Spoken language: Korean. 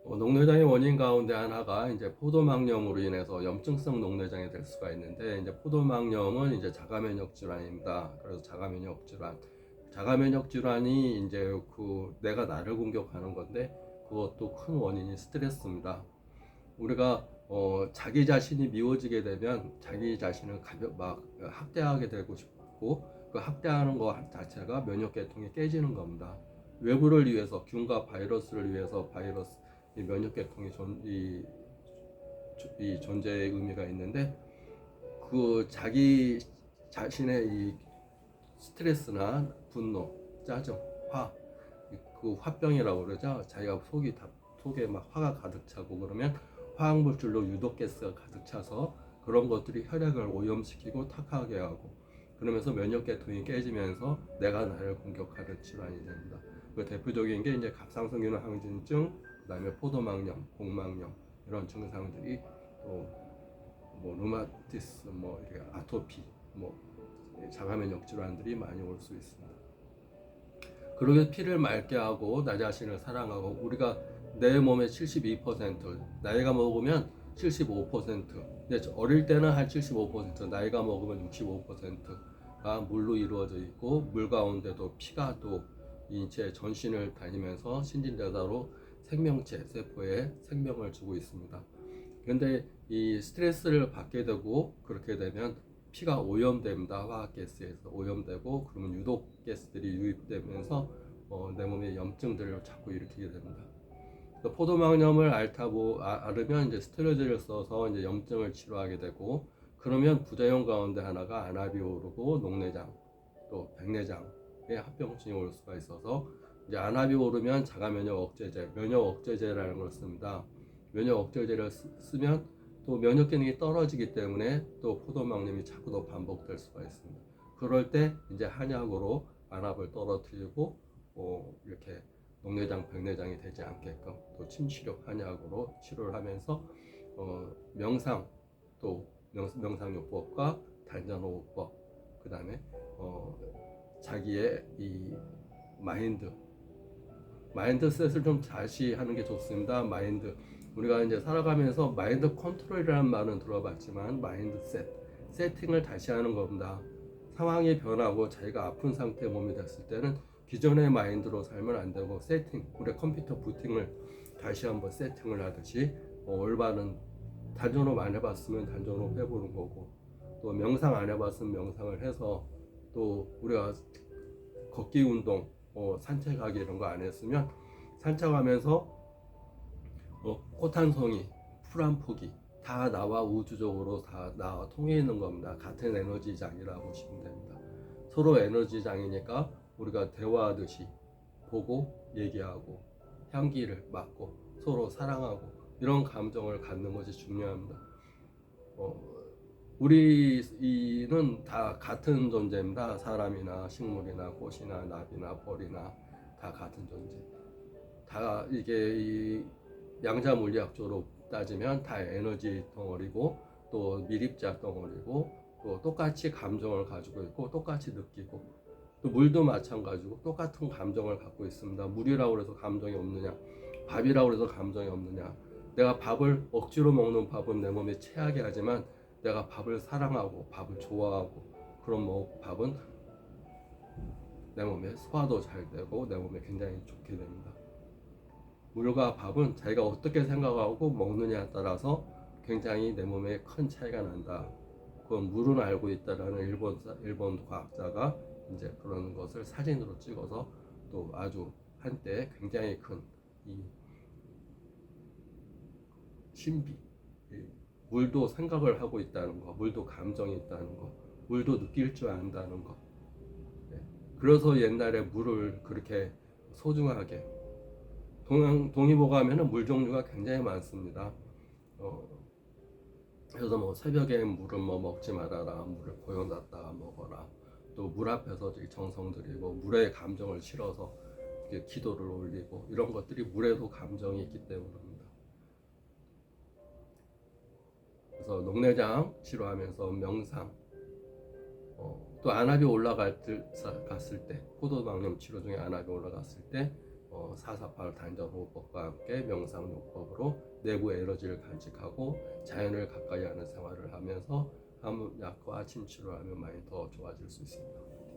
녹내장의 원인 가운데 하나가 이제 포도막염으로 인해서 염증성 녹내장이 될 수가 있는데, 이제 포도막염은 이제 자가면역 질환입니다. 그래서 자가면역 질환이 이제 내가 나를 공격하는 건데, 그것도 큰 원인이 스트레스입니다. 우리가 자기 자신이 미워지게 되면 자기 자신을 막 학대하게 되고 싶고, 그 학대하는 것 자체가 면역계통이 깨지는 겁니다. 외부를 위해서, 균과 바이러스를 위해서 이 면역계통이 이 존재의 의미가 있는데, 그 자기 자신의 이 스트레스나 분노, 짜증, 그 화병이라고 그러죠. 자기가 속에 막 화가 가득 차고 그러면 화학물질로 유독가스가 가득 차서 그런 것들이 혈액을 오염시키고 탁하게 하고, 그러면서 면역계통이 깨지면서 내가 나를 공격하는 질환이 됩니다. 그 대표적인 게 이제 갑상선균 항진증, 그다음에 포도막염, 복막염 이런 증상들이, 또 뭐 루마티스, 뭐 이렇게 아토피, 뭐 자가면역 질환들이 많이 올 수 있습니다. 그러게 피를 맑게 하고 나 자신을 사랑하고, 우리가 내 몸의 72%, 나이가 먹으면 75%, 어릴 때는 한 75%, 나이가 먹으면 65%가 물로 이루어져 있고, 물 가운데도 피가 또 인체 전신을 다니면서 신진대사로 생명체, 세포에 생명을 주고 있습니다. 그런데 이 스트레스를 받게 되고 그렇게 되면 피가 오염됩니다. 화학가스에서 오염되고, 그러면 유독가스들이 유입되면서 내 몸에 염증들을 자꾸 일으키게 됩니다. 포도막염을 알으면 이제 스테로이드를 써서 이제 염증을 치료하게 되고, 그러면 부작용 가운데 하나가 안압이 오르고 녹내장, 또 백내장의 합병증이 올 수가 있어서, 이제 안압이 오르면 자가면역 억제제, 면역 억제제라는 걸 씁니다. 면역 억제제를 쓰면 또 면역 기능이 떨어지기 때문에 또 포도막염이 자꾸 더 반복될 수가 있습니다. 그럴 때 이제 한약으로 안압을 떨어뜨리고 이렇게 녹내장, 백내장이 되지 않게끔 또 침치료, 한약으로 치료를 하면서 명상, 또 명상요법과 단전호흡법, 그 다음에 자기의 이 마인드셋을 좀 다시 하는 게 좋습니다. 우리가 이제 살아가면서 마인드 컨트롤이라는 말은 들어봤지만, 세팅을 다시 하는 겁니다. 상황이 변하고 자기가 아픈 상태의 몸이 됐을 때는 기존의 마인드로 살면 안 되고, 우리 컴퓨터 부팅을 다시 한번 세팅을 하듯이 올바른 단전호흡 안 해봤으면 단전호흡 해보는 거고, 또 명상 안 해봤으면 명상을 해서, 또 우리가 걷기 운동, 산책하기 이런 거 안 했으면 산책하면서 꽃 한 송이, 풀 한 포기 다 나와 우주적으로 다 나와 통해 있는 겁니다. 같은 에너지장이라고 보시면 됩니다. 서로 에너지장이니까 우리가 대화하듯이 보고 얘기하고 향기를 맡고 서로 사랑하고 이런 감정을 갖는 것이 중요합니다. 우리는 다 같은 존재입니다. 사람이나 식물이나 꽃이나 나비나 벌이나 다 같은 존재. 다 이게 이 양자 물리학적으로 따지면 다 에너지 덩어리고, 또 미립자 덩어리고, 또 똑같이 감정을 가지고 있고 똑같이 느끼고, 또 물도 마찬가지고 똑같은 감정을 갖고 있습니다. 물이라고 해서 감정이 없느냐, 밥이라고 해서 감정이 없느냐. 내가 밥을 억지로 먹는 밥은 내 몸에 체하게 하지만, 내가 밥을 사랑하고 밥을 좋아하고 그런 밥은 내 몸에 소화도 잘 되고 내 몸에 굉장히 좋게 됩니다. 물과 밥은 자기가 어떻게 생각하고 먹느냐에 따라서 굉장히 내 몸에 큰 차이가 난다. 그건 물은 알고 있다라는 일본 과학자가 이제 그런 것을 사진으로 찍어서 또 아주 한때 굉장히 큰 이 신비, 물도 생각을 하고 있다는 거, 물도 감정이 있다는 거, 물도 느낄 줄 안다는 거. 그래서 옛날에 물을 그렇게 소중하게, 동의보감에는 물 종류가 굉장히 많습니다. 그래서 뭐 새벽에 물은 뭐 먹지 말아라, 물을 고여놨다가 먹어라, 또 물 앞에서 정성 들이고 물에 감정을 실어서 기도를 올리고, 이런 것들이 물에도 감정이 있기 때문입니다. 그래서 녹내장 치료하면서 명상, 또 안압이 올라갔을 때, 포도막염 치료 중에 안압이 올라갔을 때 448 단전호흡법과 함께 명상요법으로 내부 에너지를 간직하고 자연을 가까이 하는 생활을 하면서 항문약과 침치료를 하면 많이 더 좋아질 수 있습니다.